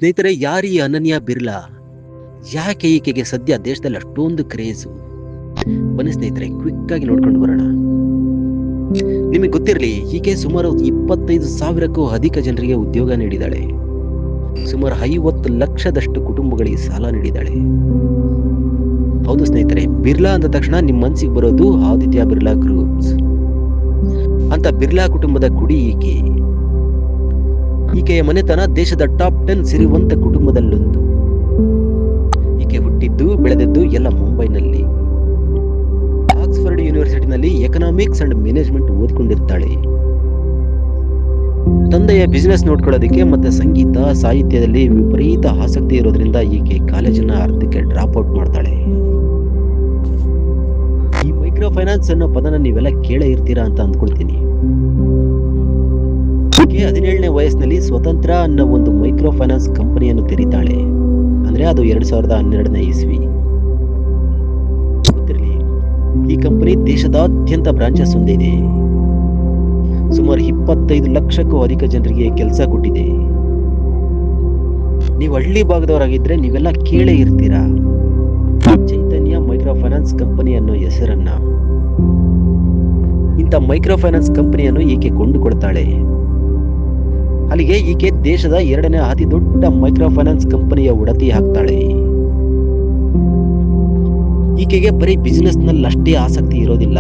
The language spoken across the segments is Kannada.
ಸ್ನೇಹಿತರೆ, ಯಾರೀ ಅನನ್ಯ ಬಿರ್ಲಾ? ಯಾಕೆ ಈಕೆಗೆ ಸದ್ಯ ದೇಶದಲ್ಲಿ ಅಷ್ಟೊಂದು ಕ್ರೇಜು? ಬನ್ನಿ ಸ್ನೇಹಿತರೆ, ಕ್ವಿಕ್ ಆಗಿ ನೋಡ್ಕೊಂಡು ಬರೋಣ. ನಿಮಗೆ ಗೊತ್ತಿರಲಿ, ಈಕೆ ಸುಮಾರು 25,000ಕ್ಕೂ ಅಧಿಕ ಜನರಿಗೆ ಉದ್ಯೋಗ ನೀಡಿದ್ದಾಳೆ. ಸುಮಾರು 50 ಲಕ್ಷದಷ್ಟು ಕುಟುಂಬಗಳಿಗೆ ಸಾಲ ನೀಡಿದ್ದಾಳೆ. ಹೌದು ಸ್ನೇಹಿತರೆ, ಬಿರ್ಲಾ ಅಂದ ತಕ್ಷಣ ನಿಮ್ಮ ಮನಸ್ಸಿಗೆ ಬರೋದು ಆದಿತ್ಯ ಬಿರ್ಲಾ ಗ್ರೂಪ್ಸ್ ಅಂತ ಬಿರ್ಲಾ ಕುಟುಂಬದ ಕುಡಿ ಈಕೆ. ಈಕೆಯ ಮನೆತನ ದೇಶದ ಟಾಪ್ 10 ಸಿರಿವಂತ ಕುಟುಂಬದಲ್ಲೊಂದು. ಈಕೆ ಹುಟ್ಟಿದ್ದು ಬೆಳೆದದ್ದು ಎಲ್ಲ ಮುಂಬೈನಲ್ಲಿ. ಆಕ್ಸ್ಫರ್ಡ್ ಯೂನಿವರ್ಸಿಟಿನಲ್ಲಿ ಎಕನಾಮಿಕ್ಸ್ ಅಂಡ್ ಮ್ಯಾನೇಜ್ಮೆಂಟ್ ಓದ್ಕೊಂಡಿರ್ತಾಳೆ. ತಂದೆಯ ಬಿಸಿನೆಸ್ ನೋಡ್ಕೊಳ್ಳೋದಕ್ಕೆ ಮತ್ತೆ ಸಂಗೀತ ಸಾಹಿತ್ಯದಲ್ಲಿ ವಿಪರೀತ ಆಸಕ್ತಿ ಇರೋದ್ರಿಂದ ಈಕೆ ಕಾಲೇಜನ್ನ ಅರ್ಧಕ್ಕೆ ಡ್ರಾಪ್ ಔಟ್ ಮಾಡ್ತಾಳೆ. ಈ ಮೈಕ್ರೋ ಫೈನಾನ್ಸ್ ಅನ್ನೋ ಪದನ ನೀವೆಲ್ಲ ಕೇಳೇ ಇರ್ತೀರಾ ಅಂತ ಅಂದ್ಕೊಳ್ತೀನಿ. ಈಕೆ 17ನೇ ವಯಸ್ಸಿನಲ್ಲಿ ಸ್ವತಂತ್ರ ಅನ್ನೋ ಒಂದು ಮೈಕ್ರೋ ಫೈನಾನ್ಸ್ ಕಂಪನಿಯನ್ನು ತೆರೀತಾಳೆ. ಅಂದ್ರೆ ಅದು 2012ನೇ ಇಸ್ವಿ. ಗೊತ್ತಿರಲಿ, ಈ ಕಂಪನಿ ದೇಶದಾದ್ಯಂತ ಬ್ರಾಂಚಸ್ ಹೊಂದಿದೆ. ಸುಮಾರು 25 ಲಕ್ಷಕ್ಕೂ ಅಧಿಕ ಜನರಿಗೆ ಕೆಲಸ ಕೊಟ್ಟಿದೆ. ನೀವು ಹಳ್ಳಿ ಭಾಗದವರಾಗಿದ್ರೆ ನೀವೆಲ್ಲ ಕೇಳೇ ಇರ್ತೀರಾ ಚೈತನ್ಯ ಮೈಕ್ರೋ ಫೈನಾನ್ಸ್ ಕಂಪನಿ ಅನ್ನೋ ಹೆಸರನ್ನ. ಇಂಥ ಮೈಕ್ರೋ ಫೈನಾನ್ಸ್ ಕಂಪನಿಯನ್ನು ಈಕೆ ಕೊಂಡುಕೊಳ್ತಾಳೆ. ಅಲ್ಲಿಗೆ ಈಕೆ ದೇಶದ 2ನೇ ಅತಿ ದೊಡ್ಡ ಮೈಕ್ರೋ ಫೈನಾನ್ಸ್ ಕಂಪನಿಯ ಒಡತಿ ಆಗ್ತಾಳೆ. ಈಕೆಗೆ ಬರೀ ಬಿಸಿನೆಸ್ ನಲ್ಲಿ ಅಷ್ಟೇ ಆಸಕ್ತಿ ಇರೋದಿಲ್ಲ.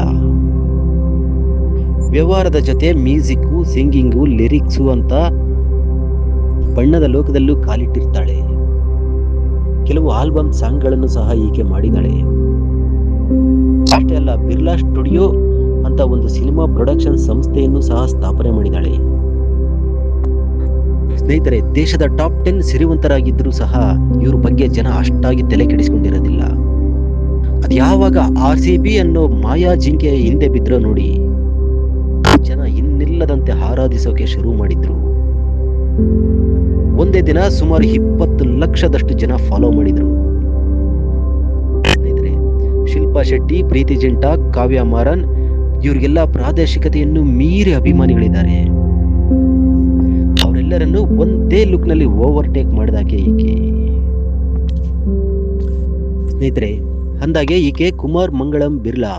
ವ್ಯವಹಾರದ ಜೊತೆ ಮ್ಯೂಸಿಕ್ಕು, ಸಿಂಗಿಂಗು, ಲಿರಿಕ್ಸು ಅಂತ ಬಣ್ಣದ ಲೋಕದಲ್ಲೂ ಕಾಲಿಟ್ಟಿರ್ತಾಳೆ. ಕೆಲವು ಆಲ್ಬಮ್ ಸಾಂಗ್ಗಳನ್ನು ಸಹ ಈಕೆ ಮಾಡಿದ್ದಾಳೆ. ಅಷ್ಟೇ ಅಲ್ಲ, ಬಿರ್ಲಾ ಸ್ಟುಡಿಯೋ ಅಂತ ಒಂದು ಸಿನಿಮಾ ಪ್ರೊಡಕ್ಷನ್ ಸಂಸ್ಥೆಯನ್ನು ಸಹ ಸ್ಥಾಪನೆ ಮಾಡಿದ್ದಾಳೆ. ಸ್ನೇಹಿತರೆ, ದೇಶದ ಟಾಪ್ 10 ಸಿರಿವಂತರಾಗಿದ್ದರೂ ಸಹ ಇವ್ರ ಬಗ್ಗೆ ಜನ ಅಷ್ಟಾಗಿ ತಲೆ ಕೆಡಿಸಿಕೊಂಡಿರೋದಿಲ್ಲ. ಅದು ಯಾವಾಗ RCB ಅನ್ನೋ ಮಾಯಾ ಜಿಂಕೆಯ ಹಿಂದೆ ಬಿದ್ರೋ ನೋಡಿ, ಜನ ಇನ್ನಿಲ್ಲದಂತೆ ಆರಾಧಿಸೋಕೆ ಶುರು ಮಾಡಿದ್ರು. ಒಂದೇ ದಿನ ಸುಮಾರು 20 ಲಕ್ಷದಷ್ಟು ಜನ ಫಾಲೋ ಮಾಡಿದ್ರು. ಸ್ನೇಹಿತರೆ, ಶಿಲ್ಪಾ ಶೆಟ್ಟಿ, ಪ್ರೀತಿ ಜಿಂಟಾ, ಕಾವ್ಯ ಮಾರನ್ ಇವ್ರಿಗೆಲ್ಲ ಪ್ರಾದೇಶಿಕತೆಯನ್ನು ಮೀರಿ ಅಭಿಮಾನಿಗಳಿದ್ದಾರೆ. ಅವರೆಲ್ಲರನ್ನು ಒಂದೇ ಲುಕ್ ನಲ್ಲಿ ಓವರ್ಟೇಕ್ ಮಾಡಿದಾಕೆ ಈಕೆ. ಸ್ನೇಹಿತರೆ, ಅಂದಾಗೆ ಈಕೆ ಕುಮಾರ್ ಮಂಗಳಂ ಬಿರ್ಲಾ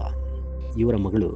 ಇವರ ಮಗಳು.